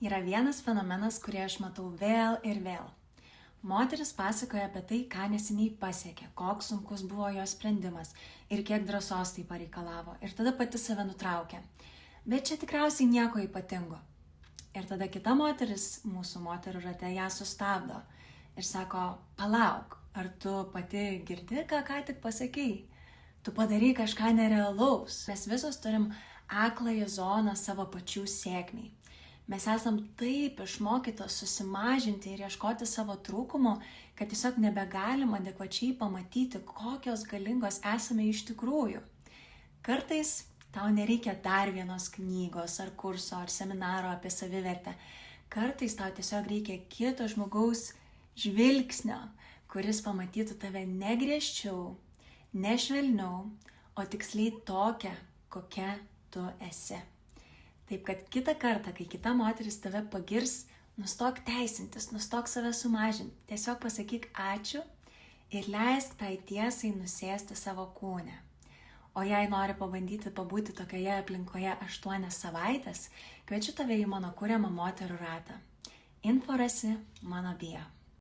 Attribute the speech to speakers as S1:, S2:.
S1: Yra vienas fenomenas, kurį aš matau vėl ir vėl. Moteris pasakoja apie tai, ką neseniai pasiekė, koks sunkus buvo jos sprendimas ir kiek drąsos tai pareikalavo. Ir tada pati save nutraukė. Bet čia tikriausiai nieko ypatingo. Ir tada kita moteris, mūsų moterų rate, ją sustabdo ir sako, palauk, ar tu pati girdi, ką tik pasakei? Tu padarai kažką nerealaus. Mes visos turim akląją zoną savo pačių sėkmiai. Mes esam taip išmokytos susimažinti ir ieškoti savo trūkumų, kad tiesiog nebegalim adekvačiai pamatyti, kokios galingos esame iš tikrųjų. Kartais tau nereikia dar vienos knygos ar kurso ar seminaro apie savivertę. Kartais tau tiesiog reikia kito žmogaus žvilgsnio, kuris pamatytų tave ne griežčiau, ne švelniau, o tiksliai tokią, kokia tu esi. Taip kad kitą kartą, kai kita moteris tave pagirs, nustok teisintis, nustok save sumažinti. Tiesiog pasakyk ačiū ir leisk tai tiesai nusėsti savo kūne. O jei nori pabandyti pabūti tokioje aplinkoje 8 savaitės, kviečiu tave į mano kuriamą moterų ratą. Info rasi mano bio.